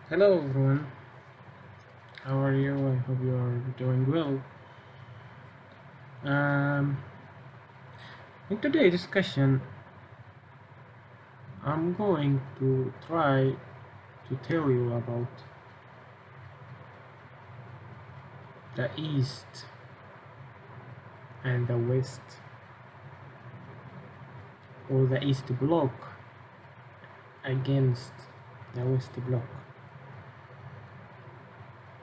Hello everyone, how are you? I hope you are doing well. Um, in today's discussion, I'm going to try to tell you about the East and the West, or the East Bloc against the West Bloc.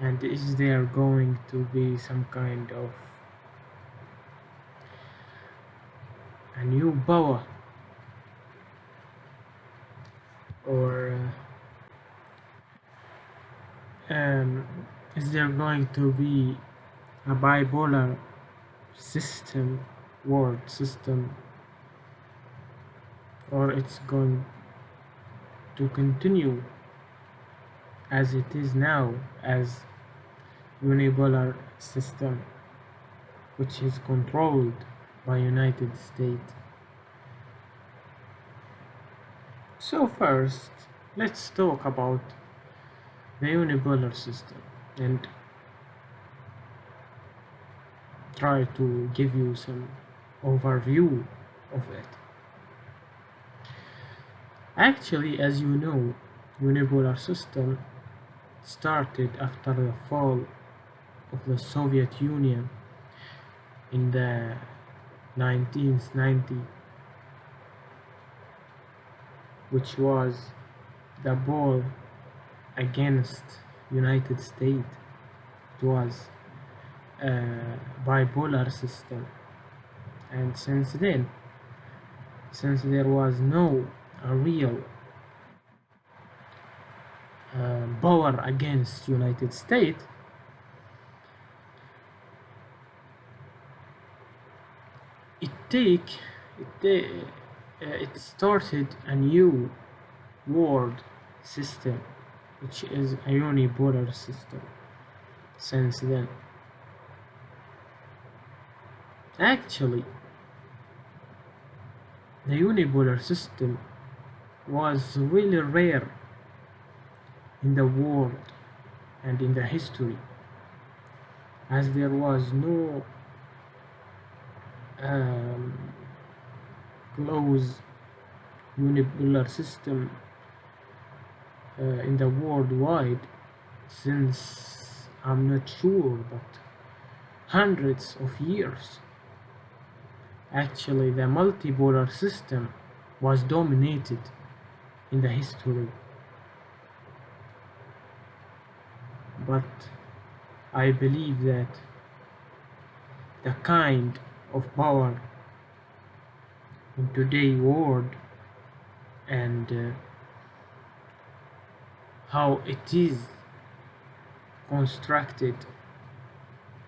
And is there going to be some kind of a new power, or um, is there going to be a bipolar system, world system, or it's going to continue as it is now as unipolar system, which is controlled by United States. So first, let's talk about the unipolar system and try to give you some overview of it. Actually, as you know, unipolar system started after the fall of the Soviet Union in the 1990s, which was the ball against United States. It was a bipolar system, and since there was no real power against United States, it take it started a new world system, which is a unipolar system. Since then, actually, the unipolar system was really rare in the world and in the history, as there was no um, close unipolar system in the worldwide since, I'm not sure, but hundreds of years. Actually, the multipolar system was dominated in the history, but I believe that the kind of power in today's world and how it is constructed,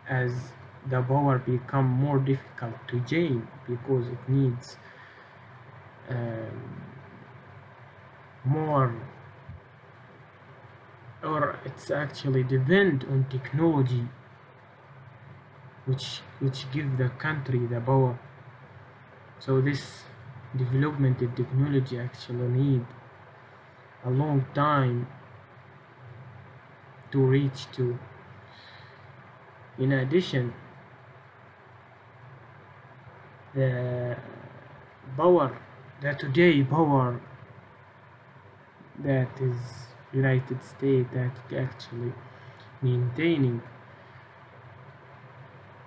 as the power become more difficult to gain because it needs um, more, or it's actually depend on technology which give the country the power. So this development in technology actually need a long time to reach to. In addition, the power, the today power that is United States that actually maintaining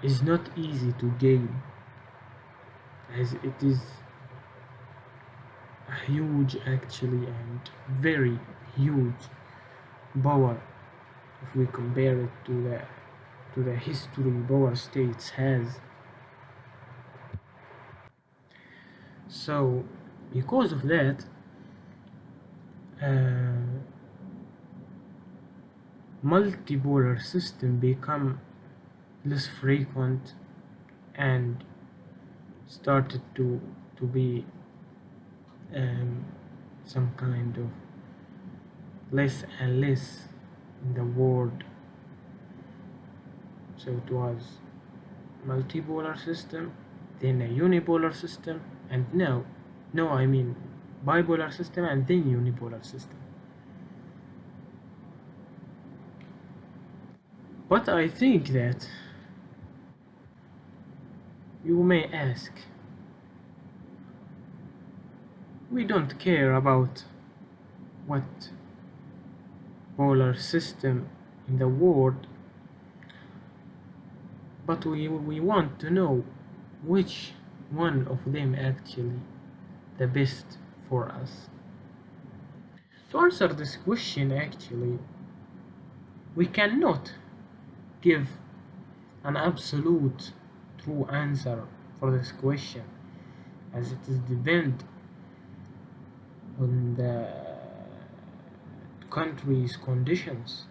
is not easy to gain, as it is a huge actually and very huge power if we compare it to the history power states has. So because of that, uh, multipolar system become less frequent and started to be um, some kind of less and less in the world. So it was multipolar system, then a unipolar system, and now, no, I mean bipolar system and then unipolar system. But I think that you may ask, we don't care about what polar system in the world, but we want to know which one of them actually the best for us. To answer this question, actually, we cannot give an absolute true answer for this question, as it is depend on the country's conditions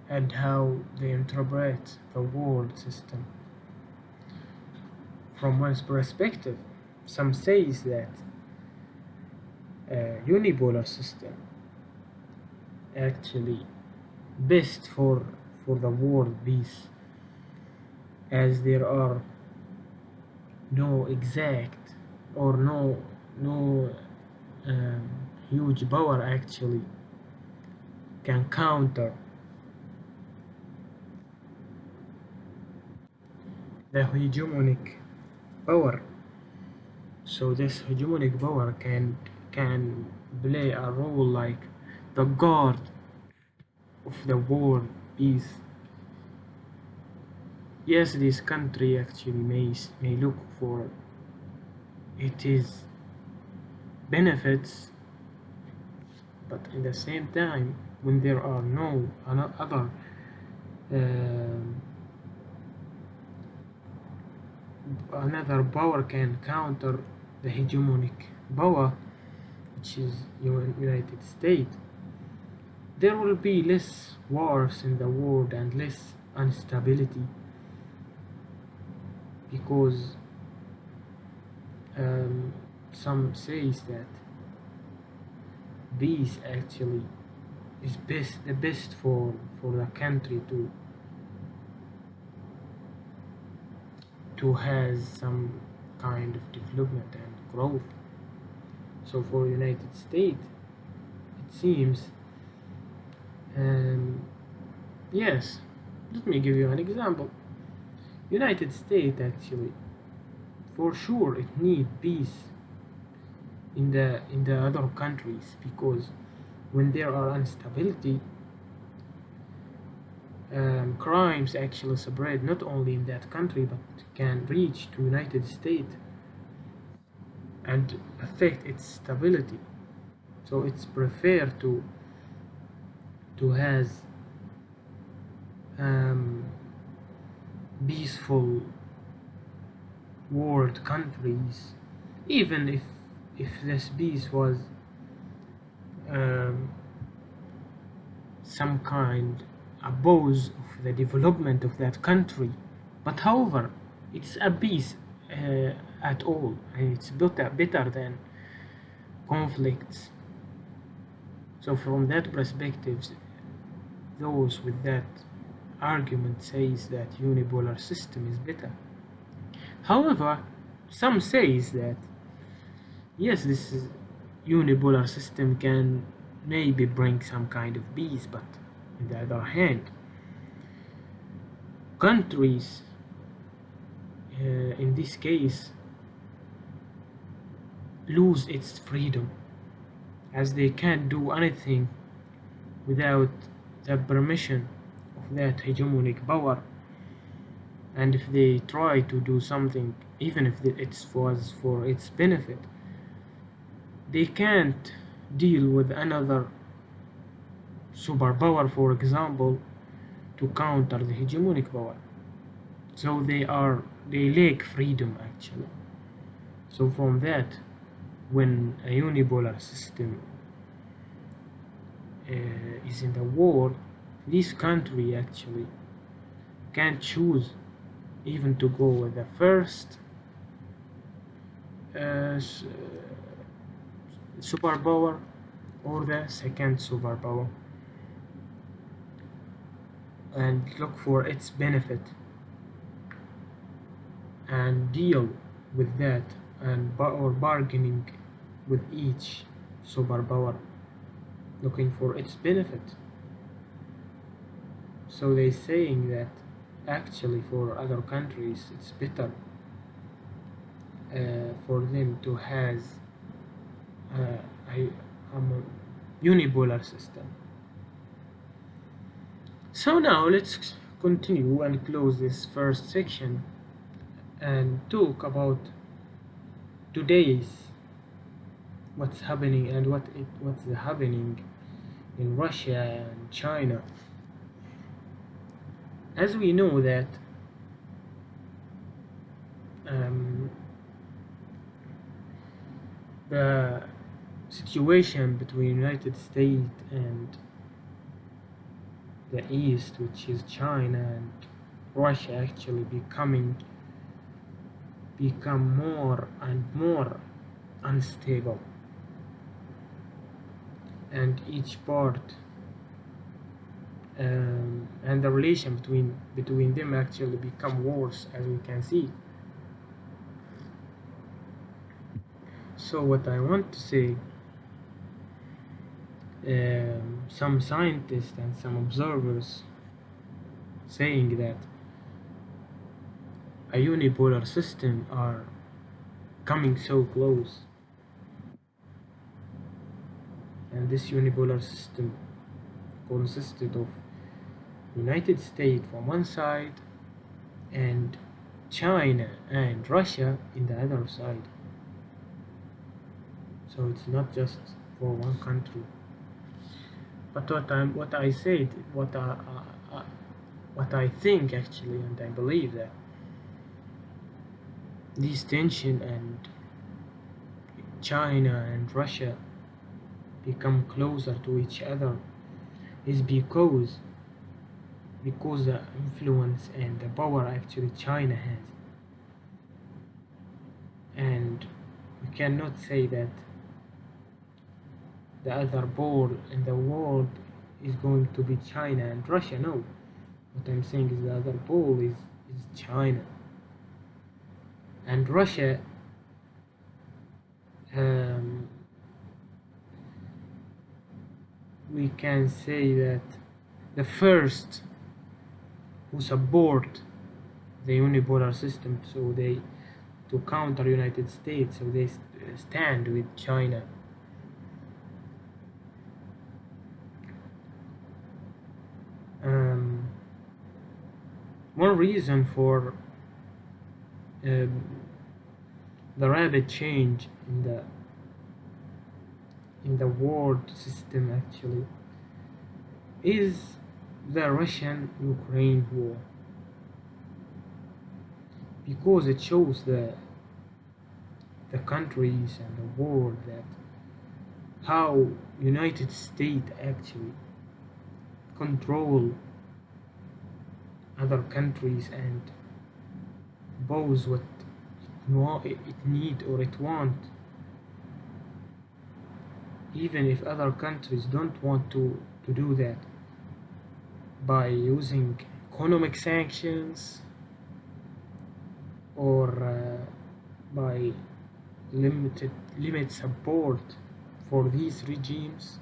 and how they interpret the world system. From one's perspective, some says that a unipolar system actually best for the world peace, as there are no exact or no um, huge power actually can counter the hegemonic power. So this hegemonic power can play a role like the guard of the world peace. Yes, this country actually may look for its benefits, but at the same time, when there are no other another power can counter the hegemonic power, which is United States, there will be less wars in the world and less instability, because some says that peace actually is the best for the country to has some kind of development and growth. So for United States, it seems, yes, let me give you an example. United States actually, for sure, it need peace in the other countries, because when there are instability, crimes actually spread not only in that country but can reach to United States and affect its stability. So it's preferred to has peaceful world countries, even if this peace was um, some kind oppose of the development of that country. But however, it's a peace at all, and it's better than conflicts. So from that perspective, those with that argument says that unipolar system is better. However, some says that yes, this is unipolar system can maybe bring some kind of peace, but on the other hand, countries in this case lose its freedom, as they can't do anything without the permission of that hegemonic power, and if they try to do something, even if it was for its benefit, they can't deal with another superpower, for example, to counter the hegemonic power. So they lack freedom actually. So from that, when a unipolar system is in the war, this country actually can choose even to go with the first superpower or the second superpower, and look for its benefit and deal with that, and or bargaining with each superpower, looking for its benefit. So they saying that actually for other countries it's better for them to has a unipolar system. So now let's continue and close this first section and talk about today's what's happening and what's happening in Russia and China. As we know that um, the situation between United States and the East, which is China and Russia, actually become more and more unstable, and each part and the relation between them actually become worse, as we can see. So what I want to say, some scientists and some observers saying that a unipolar system are coming so close, and this unipolar system consisted of United States from one side and China and Russia in the other side. So it's not just for one country. But what I said, what I think actually, and I believe that this tension and China and Russia become closer to each other is because the influence and the power actually China has, and we cannot say that the other ball in the world is going to be China and Russia. No, what I'm saying is the other ball is China and Russia. um, we can say that the first who support the unipolar system, so they to counter United States, so they stand with China. One reason for the rapid change in the world system actually is the Russian-Ukraine war, because it shows the countries and the world that how United States actually control other countries and impose what it need or it want, even if other countries don't want to do that, by using economic sanctions or by limit support for these regimes.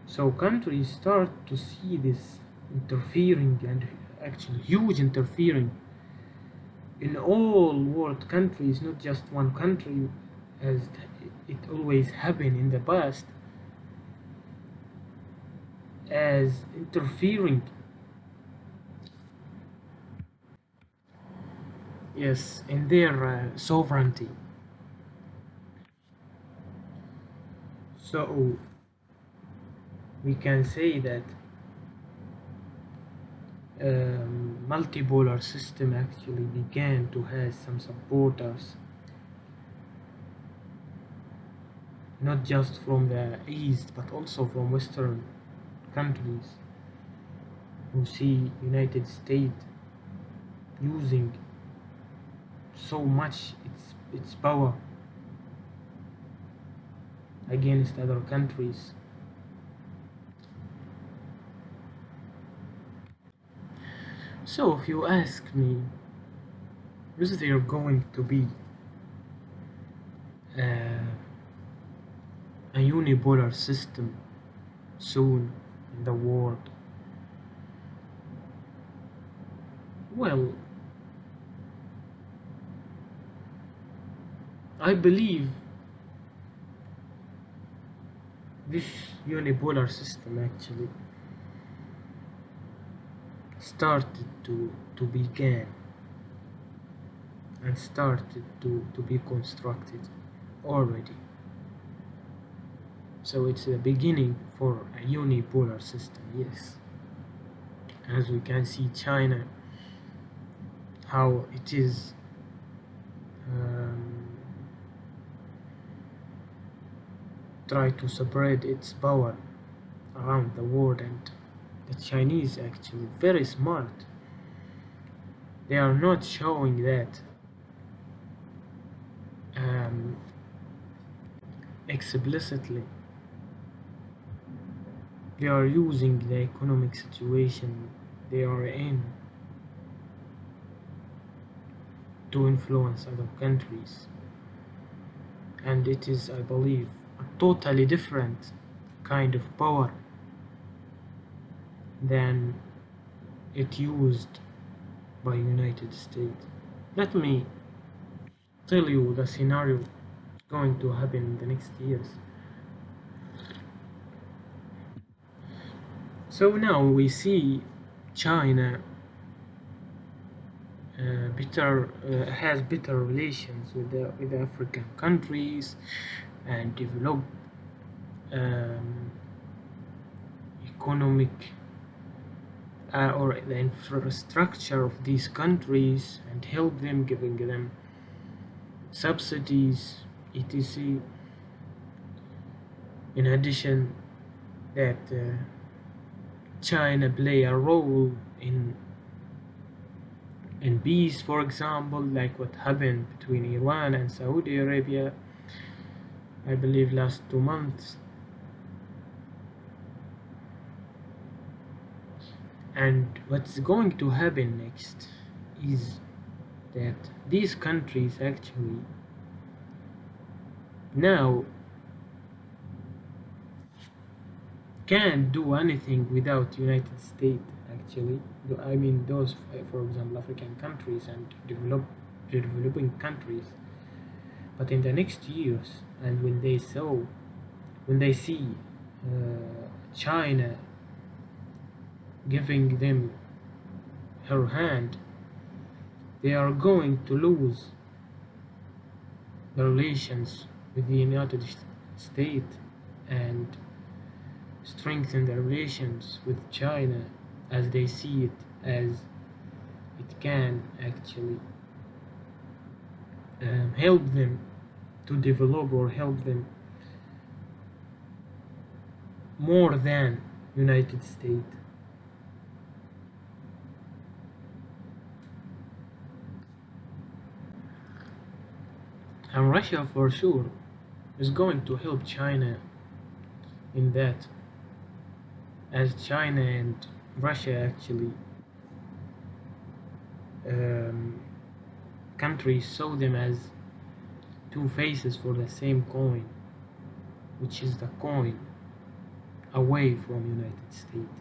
So countries start to see this interfering, and actually huge interfering in all world countries, not just one country as it always happened in the past, as interfering, yes, in their sovereignty. So we can say that multipolar system actually began to have some supporters, not just from the East but also from Western countries, who see United States using so much its power against other countries. So if you ask me, is there going to be a unipolar system soon in the world? Well, I believe this unipolar system actually started to begin and started to be constructed already. So it's the beginning for a unipolar system, yes. As we can see, China, how it is um, try to spread its power around the world, and the Chinese actually very smart. They are not showing that um, explicitly. They are using the economic situation they are in to influence other countries, and it is, I believe, a totally different kind of power than it used by United States. Let me tell you the scenario going to happen in the next years. So now we see China has better relations with the African countries and develop um, economic or the infrastructure of these countries and help them, giving them subsidies, etc. In addition, that China play a role in peace, for example, like what happened between Iran and Saudi Arabia, I believe last 2 months. And what's going to happen next is that these countries actually now can't do anything without United States actually. I mean those, for example, African countries and developing countries. But in the next years, and when they see China giving them her hand, they are going to lose the relations with the United States and strengthen the relations with China, as they see it as it can actually help them to develop or help them more than United States. And Russia for sure is going to help China in that, as China and Russia actually um, countries saw them as two faces for the same coin, which is the coin away from United States.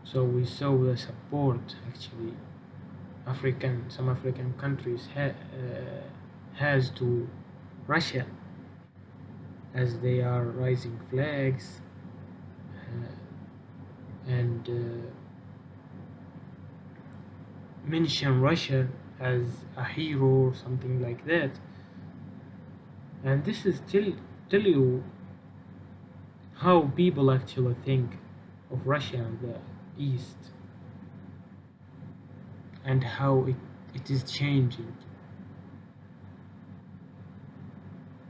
So we saw the support actually some African countries has to Russia, as they are raising flags and mention Russia as a hero or something like that. And this is tell you how people actually think of Russia and the East, and how it is changing,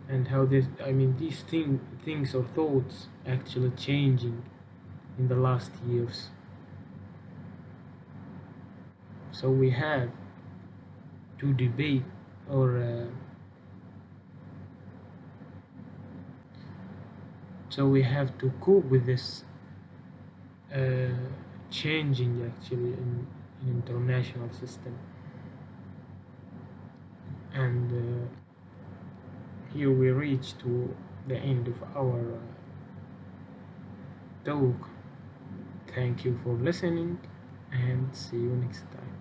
and how these things or thoughts actually changing in the last years. So we have to debate, or so we have to cope with this uh, changing actually in international system. And here we reach to the end of our talk. Thank you for listening. and see you next time.